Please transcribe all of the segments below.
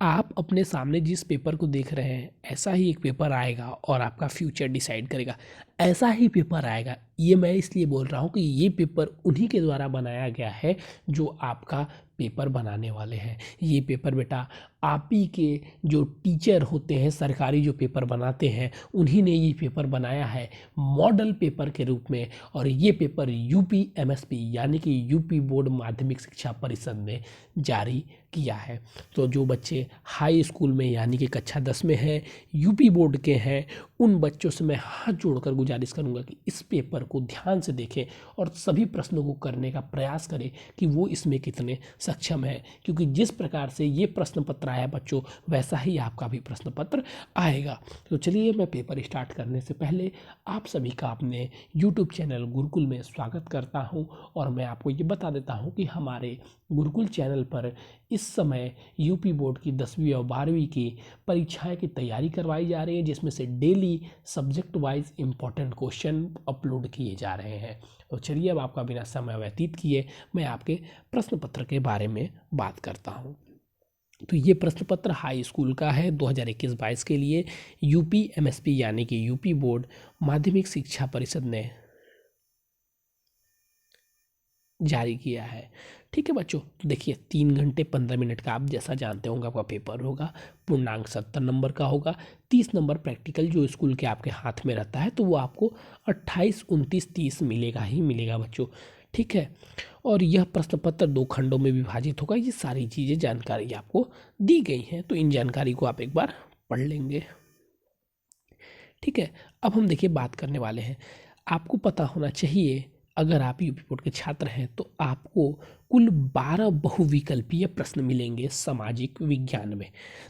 आप अपने सामने जिस पेपर को देख रहे हैं ऐसा ही एक पेपर आएगा और आपका फ्यूचर डिसाइड करेगा। ऐसा ही पेपर आएगा, ये मैं इसलिए बोल रहा हूँ कि ये पेपर उन्हीं के द्वारा बनाया गया है जो आपका पेपर बनाने वाले हैं। ये पेपर बेटा आप ही के जो टीचर होते हैं, सरकारी जो पेपर बनाते हैं, उन्हीं ने ये पेपर बनाया है मॉडल पेपर के रूप में। और ये पेपर यूपी एमएसपी यानी कि यूपी बोर्ड माध्यमिक शिक्षा परिषद ने जारी किया है। तो जो बच्चे हाई स्कूल में यानी कि कक्षा 10 में हैं, यूपी बोर्ड के हैं, उन बच्चों से मैं हाथ जोड़कर गुजारिश करूंगा कि इस पेपर को ध्यान से देखें और सभी प्रश्नों को करने का प्रयास करें कि वो इसमें कितने सक्षम है। क्योंकि जिस प्रकार से ये प्रश्न पत्र आया बच्चों, वैसा ही आपका भी प्रश्न पत्र आएगा। तो चलिए, मैं पेपर स्टार्ट करने से पहले आप सभी का अपने यूट्यूब चैनल गुरुकुल में स्वागत करता हूँ। और मैं आपको ये बता देता हूँ कि हमारे गुरुकुल चैनल पर इस समय यूपी बोर्ड की 10वीं और 12वीं की परीक्षाएं की तैयारी करवाई जा रही है, जिसमें से daily subject wise important question upload किए जा रहे हैं। तो चलिए, अब आपका बिना समय व्यतीत किए मैं आपके प्रश्न पत्र के बारे में बात करता हूँ। तो ये प्रश्न पत्र हाई स्कूल का है 2021-22 के लिए यूपी एमएसपी यानी कि यूपी बोर्ड माध्यमिक शिक्षा परिषद ने जारी किया है। ठीक है बच्चों, तो देखिए 3 घंटे 15 मिनट का आप जैसा जानते होंगे आपका पेपर होगा। पूर्णांक 70 नंबर का होगा। 30 नंबर प्रैक्टिकल जो स्कूल के आपके हाथ में रहता है, तो वो आपको 28, 29, 30 मिलेगा ही मिलेगा बच्चों। ठीक है, और यह प्रश्न पत्र 2 खंडों में विभाजित होगा। ये सारी चीज़ें जानकारी आपको दी गई हैं, तो इन जानकारी को आप एक बार पढ़ लेंगे। ठीक है, अब हम देखिए बात करने वाले हैं। आपको पता होना चाहिए, अगर आप यूपी बोर्ड के छात्र हैं तो आपको कुल 12 बहुविकल्पीय प्रश्न मिलेंगे सामाजिक विज्ञान में।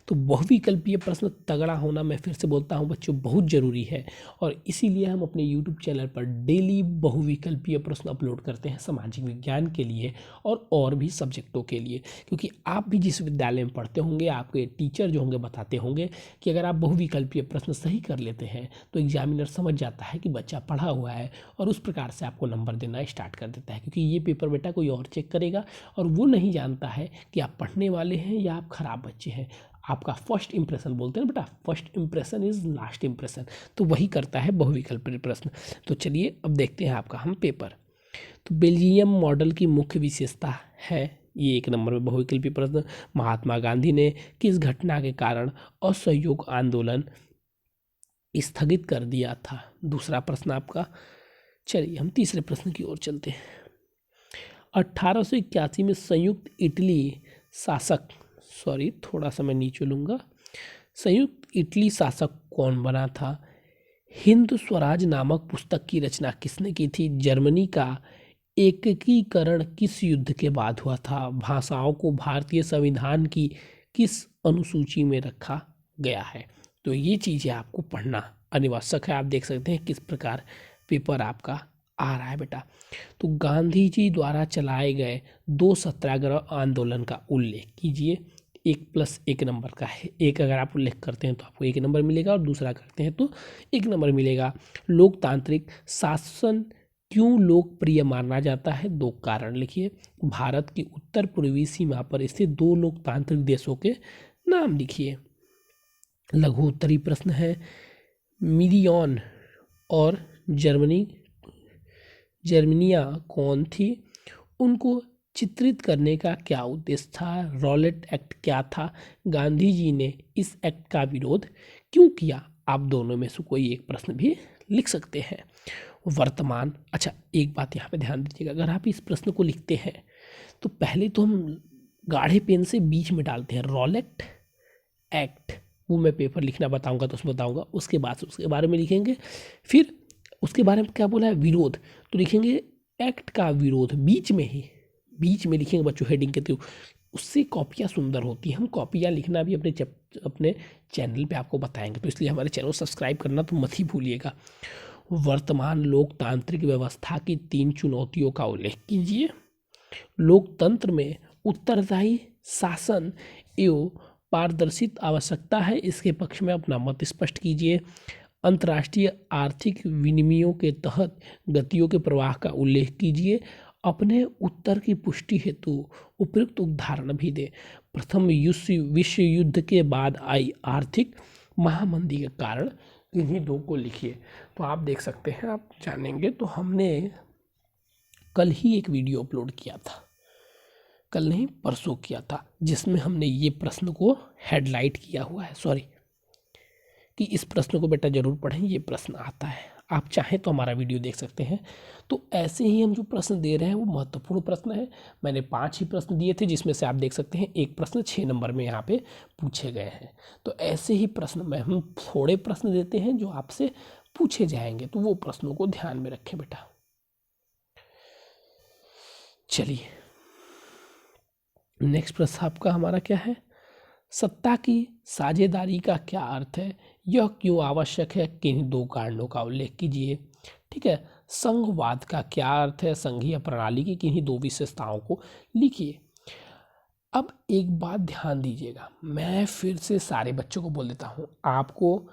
तो बहुविकल्पीय प्रश्न तगड़ा होना, मैं फिर से बोलता हूं बच्चों, बहुत ज़रूरी है। और इसीलिए हम अपने यूट्यूब चैनल पर डेली बहुविकल्पीय प्रश्न अपलोड करते हैं सामाजिक विज्ञान के लिए और भी सब्जेक्टों के लिए। क्योंकि आप भी जिस विद्यालय में पढ़ते होंगे, आपके टीचर जो होंगे बताते होंगे कि अगर आप बहुविकल्पीय प्रश्न सही कर लेते हैं तो एग्जामिनर समझ जाता है कि बच्चा पढ़ा हुआ है और उस प्रकार से आपको नंबर देना स्टार्ट कर देता है। क्योंकि ये पेपर बेटा कोई और चेक करेगा और वो नहीं जानता है कि आप पढ़ने वाले हैं या आप खराब बच्चे हैं। आपका फर्स्ट इंप्रेशन बोलते हैं बेटा, first impression is last impression, तो वही करता है बहुविकल्पीय प्रश्न। तो चलिए अब देखते हैं आपका हम पेपर। तो बेल्जियम मॉडल की मुख्य विशेषता है, ये 1 नंबर में बहुविकल्पीय प्रश्न। महात्मा गांधी ने किस घटना के कारण असहयोग आंदोलन स्थगित कर दिया था? दूसरा प्रश्न आपका। चलिए हम तीसरे प्रश्न की ओर चलते हैं। 1881 में संयुक्त इटली शासक, सॉरी थोड़ा सा मैं नीचे लूँगा, संयुक्त इटली शासक कौन बना था? हिंद स्वराज नामक पुस्तक की रचना किसने की थी? जर्मनी का एकीकरण किस युद्ध के बाद हुआ था? भाषाओं को भारतीय संविधान की किस अनुसूची में रखा गया है? तो ये चीज़ें आपको पढ़ना अनिवार्य है। आप देख सकते हैं किस प्रकार पेपर आपका आ रहा है बेटा। तो गांधी जी द्वारा चलाए गए 2 सत्याग्रह आंदोलन का उल्लेख कीजिए। 1+1 नंबर का है। एक अगर आप उल्लेख करते हैं तो आपको 1 नंबर मिलेगा और दूसरा करते हैं तो 1 नंबर मिलेगा। लोकतांत्रिक शासन क्यों लोकप्रिय माना जाता है? 2 कारण लिखिए। भारत की उत्तर पूर्वी सीमा पर स्थित 2 लोकतांत्रिक देशों के नाम लिखिए। लघु उत्तरी प्रश्न है। मिलियन और जर्मनिया कौन थी? उनको चित्रित करने का क्या उद्देश्य था? रॉलेट एक्ट क्या था? गांधी जी ने इस एक्ट का विरोध क्यों किया? आप दोनों में से कोई एक प्रश्न भी लिख सकते हैं। वर्तमान, अच्छा एक बात यहाँ पे ध्यान दीजिएगा, अगर आप इस प्रश्न को लिखते हैं तो पहले तो हम गाढ़े पेन से बीच में डालते हैं रॉलेट एक्ट, वो मैं पेपर लिखना बताऊंगा तो उसमें बताऊंगा। उसके बाद उसके बारे में लिखेंगे, फिर उसके बारे में क्या बोला है, विरोध, तो लिखेंगे एक्ट का विरोध, बीच में लिखेंगे बच्चों हेडिंग के थ्रू। उससे कॉपियाँ सुंदर होती हैं। हम कॉपियाँ लिखना भी अपने चैनल पे आपको बताएंगे, तो इसलिए हमारे चैनल को सब्सक्राइब करना तो मत ही भूलिएगा। वर्तमान लोकतांत्रिक व्यवस्था की 3 चुनौतियों का उल्लेख कीजिए। लोकतंत्र में उत्तरदायी शासन एवं पारदर्शिता आवश्यकता है, इसके पक्ष में अपना मत स्पष्ट कीजिए। अंतर्राष्ट्रीय आर्थिक विनिमयों के तहत गतियों के प्रवाह का उल्लेख कीजिए। अपने उत्तर की पुष्टि हेतु उपयुक्त उदाहरण भी दें। प्रथम विश्व युद्ध के बाद आई आर्थिक महामंदी के कारण इन्हीं दो को लिखिए। तो आप देख सकते हैं, आप जानेंगे। तो हमने कल ही एक वीडियो अपलोड किया था, कल नहीं परसों किया था, जिसमें हमने ये प्रश्न को हेडलाइट किया हुआ है, सॉरी, कि इस प्रश्न को बेटा जरूर पढ़ें, ये प्रश्न आता है। आप चाहें तो हमारा वीडियो देख सकते हैं। तो ऐसे ही हम जो प्रश्न दे रहे हैं वो महत्वपूर्ण प्रश्न है। मैंने 5 ही प्रश्न दिए थे, जिसमें से आप देख सकते हैं एक प्रश्न 6 नंबर में यहाँ पे पूछे गए हैं। तो ऐसे ही प्रश्न में हम थोड़े प्रश्न देते हैं जो आपसे पूछे जाएंगे, तो वो प्रश्नों को ध्यान में रखें बेटा। चलिए, नेक्स्ट प्रश्न आपका हमारा क्या है? सत्ता की साझेदारी का क्या अर्थ है? यह क्यों आवश्यक है? किन 2 कारणों का उल्लेख कीजिए। ठीक है। संघवाद का क्या अर्थ है? संघीय प्रणाली की किन्हीं 2 विशेषताओं को लिखिए। अब एक बात ध्यान दीजिएगा, मैं फिर से सारे बच्चों को बोल देता हूँ, आपको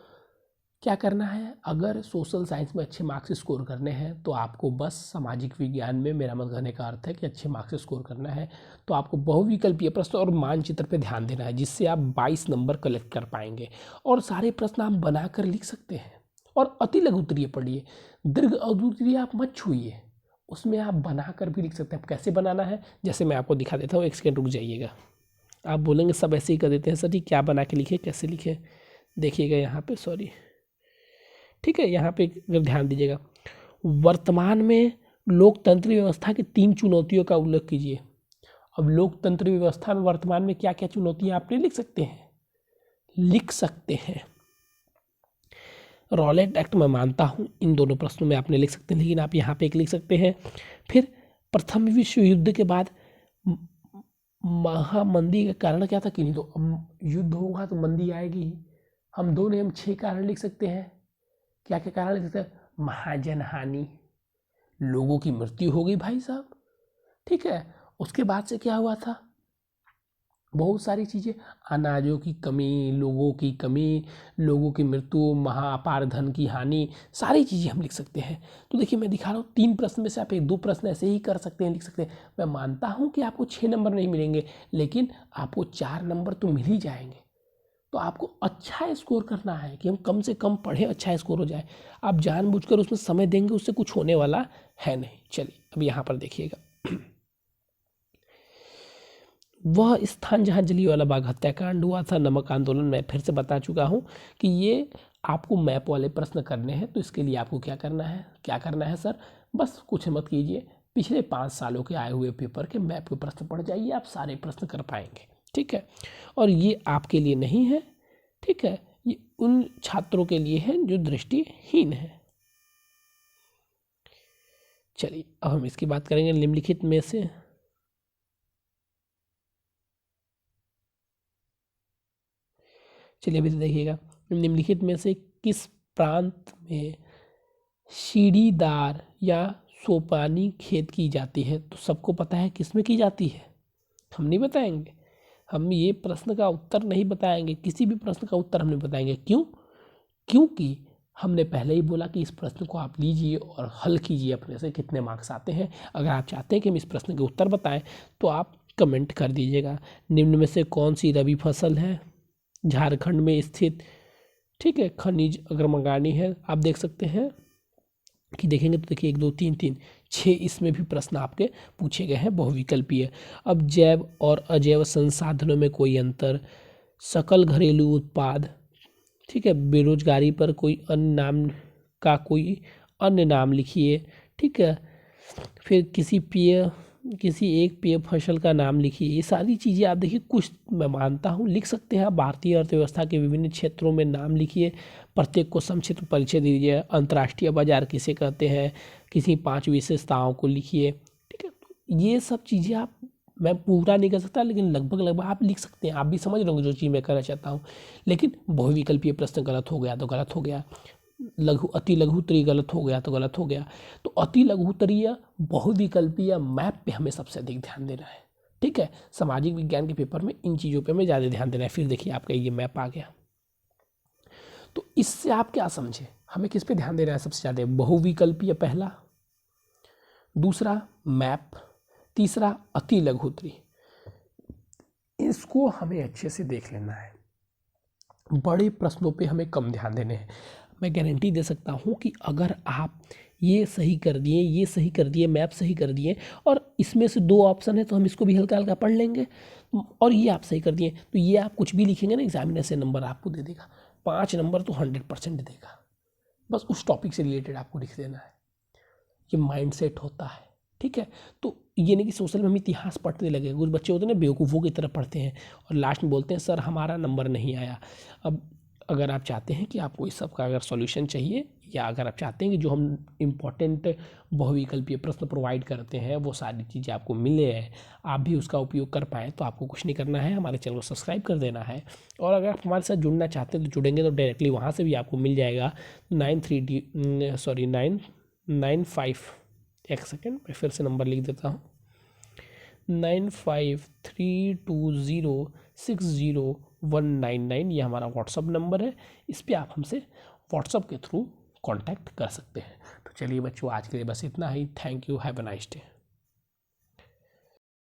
क्या करना है? अगर सोशल साइंस में अच्छे मार्क्स स्कोर करने हैं तो आपको बस सामाजिक विज्ञान में, मेरा मत कहने का अर्थ है कि अच्छे मार्क्स स्कोर करना है, तो आपको बहुविकल्पीय प्रश्न और मानचित्र पे ध्यान देना है, जिससे आप 22 नंबर कलेक्ट कर पाएंगे। और सारे प्रश्न आप बनाकर लिख सकते हैं। और अति लघु उत्तरीय पढ़िए, दीर्घ अद्वितीय आप मत छूइए, उसमें आप बनाकर भी लिख सकते हैं। कैसे बनाना है, जैसे मैं आपको दिखा देता हूँ, एक सेकेंड रुक जाइएगा। आप बोलेंगे सब ऐसे ही कर देते हैं सर जी, क्या बना के लिखे, कैसे लिखे? देखिएगा यहाँ पे, सॉरी, ठीक है, यहाँ पे अगर ध्यान दीजिएगा, वर्तमान में लोकतंत्र व्यवस्था की 3 चुनौतियों का उल्लेख कीजिए। अब लोकतंत्र व्यवस्था में वर्तमान में क्या क्या चुनौतियां आपने लिख सकते हैं। रॉलेट एक्ट मैं मानता हूँ, इन दोनों प्रश्नों में आपने लिख सकते हैं, लेकिन आप यहाँ पे एक लिख सकते हैं। फिर प्रथम विश्व युद्ध के बाद महामंदी का कारण क्या था? कि नहीं, तो युद्ध होगा तो मंदी आएगी। हम 2 नहीं, हम 6 कारण लिख सकते हैं। क्या क्या कारण लिख सकते हैं? महाजन हानि, लोगों की मृत्यु हो गई भाई साहब, ठीक है। उसके बाद से क्या हुआ था? बहुत सारी चीज़ें, अनाजों की कमी, लोगों की कमी, लोगों की मृत्यु, महाअपार धन की हानि, सारी चीज़ें हम लिख सकते हैं। तो देखिए, मैं दिखा रहा हूँ 3 प्रश्न में से आप 1-2 प्रश्न ऐसे ही कर सकते हैं, लिख सकते हैं। मैं मानता हूँ कि आपको 6 नंबर नहीं मिलेंगे, लेकिन आपको 4 नंबर तो मिल ही जाएंगे। तो आपको अच्छा स्कोर करना है कि हम कम से कम पढ़ें, अच्छा स्कोर हो जाए। आप जानबूझकर उसमें समय देंगे, उससे कुछ होने वाला है नहीं। चलिए, अब यहाँ पर देखिएगा, वह स्थान जहाँ जलियांवाला बाग हत्याकांड हुआ था, नमक आंदोलन, मैं फिर से बता चुका हूँ कि ये आपको मैप वाले प्रश्न करने हैं। तो इसके लिए आपको क्या करना है सर? बस कुछ मत कीजिए, पिछले 5 सालों के आए हुए पेपर के मैप के प्रश्न पढ़ जाइए, आप सारे प्रश्न कर पाएंगे, ठीक है। और ये आपके लिए नहीं है, ठीक है, ये उन छात्रों के लिए है जो दृष्टिहीन है। चलिए, अब हम इसकी बात करेंगे निम्नलिखित में से चलिए अभी तो देखिएगा, निम्नलिखित में से किस प्रांत में सीढ़ीदार या सोपानी खेत की जाती है? तो सबको पता है किस में की जाती है, हम नहीं बताएंगे। हम ये प्रश्न का उत्तर नहीं बताएंगे, किसी भी प्रश्न का उत्तर हम नहीं बताएंगे। क्यों? क्योंकि हमने पहले ही बोला कि इस प्रश्न को आप लीजिए और हल कीजिए अपने से, कितने मार्क्स आते हैं। अगर आप चाहते हैं कि हम इस प्रश्न के उत्तर बताएं तो आप कमेंट कर दीजिएगा। निम्न में से कौन सी रबी फसल है? झारखंड में स्थित, ठीक है, खनिज अगर मंगानी है, आप देख सकते हैं कि देखेंगे तो देखिए 1 2 3 3 6 इसमें भी प्रश्न आपके पूछे गए हैं, बहुविकल्पीय। अब जैव और अजैव संसाधनों में कोई अंतर, सकल घरेलू उत्पाद, ठीक है, बेरोजगारी पर कोई अन्य नाम लिखिए, ठीक है। फिर किसी एक पेय फसल का नाम लिखिए। ये सारी चीज़ें आप देखिए, कुछ मैं मानता हूँ लिख सकते हैं आप। भारतीय अर्थव्यवस्था के विभिन्न क्षेत्रों में नाम लिखिए, प्रत्येक को संक्षिप्त परिचय दीजिए। अंतर्राष्ट्रीय बाजार किसे कहते हैं, किसी 5 विशेषताओं को लिखिए, ठीक है। तो ये सब चीज़ें आप, मैं पूरा नहीं कर सकता, लेकिन लगभग आप लिख सकते हैं। आप भी समझ रहे होंगे जो चीज़ मैं करना चाहता हूँ। लेकिन बहुविकल्पीय प्रश्न गलत हो गया तो गलत हो गया, अति लघु उत्तरीय गलत हो गया तो गलत हो गया। तो अति लघु उत्तरीय, बहुविकल्पीय, मैप पे हमें सबसे अधिक ध्यान देना है, ठीक है। सामाजिक विज्ञान के पेपर में इन चीज़ों पे हमें ज़्यादा ध्यान देना है। फिर देखिए आपका ये मैप आ गया। तो इससे आप क्या समझे, हमें किस पे ध्यान देना है सबसे ज़्यादा? बहुविकल्पीय पहला, दूसरा मैप, तीसरा अति लघु उत्तरीय। इसको हमें अच्छे से देख लेना है। बड़े प्रश्नों पे हमें कम ध्यान देने हैं। मैं गारंटी दे सकता हूँ कि अगर आप ये सही कर दिए, ये सही कर दिए, मैप सही कर दिए, और इसमें से 2 ऑप्शन है तो हम इसको भी हल्का हल्का पढ़ लेंगे, और ये आप सही कर दिए, तो ये आप कुछ भी लिखेंगे ना, एग्जामिनर से नंबर आपको दे देगा। 5 नंबर तो 100% देगा। बस उस टॉपिक से रिलेटेड आपको लिख देना है। ये माइंड सेट होता है, ठीक है। तो ये नहीं कि सोशल में हम इतिहास पढ़ने लगे। कुछ बच्चे होते हैं ना, बेवकूफ़ों की तरह पढ़ते हैं और लास्ट में बोलते हैं सर हमारा नंबर नहीं आया। अब अगर आप चाहते हैं कि आपको इस सब का अगर सॉल्यूशन चाहिए, या अगर आप चाहते हैं कि जो हम इम्पोर्टेंट बहुविकल्पीय प्रश्न प्रोवाइड करते हैं वो सारी चीज़ें आपको मिले हैं, आप भी उसका उपयोग कर पाएँ, तो आपको कुछ नहीं करना है, हमारे चैनल को सब्सक्राइब कर देना है। और अगर आप हमारे साथ जुड़ना चाहते हैं तो जुड़ेंगे तो डायरेक्टली वहाँ से भी आपको मिल जाएगा 995, एक सेकेंड मैं फिर से नंबर लिख देता हूँ, 9532060199। ये हमारा व्हाट्सअप नंबर है। इस पर आप हमसे व्हाट्सअप के थ्रू कांटेक्ट कर सकते हैं। तो चलिए बच्चों, आज के लिए बस इतना ही। Thank you, have a nice day.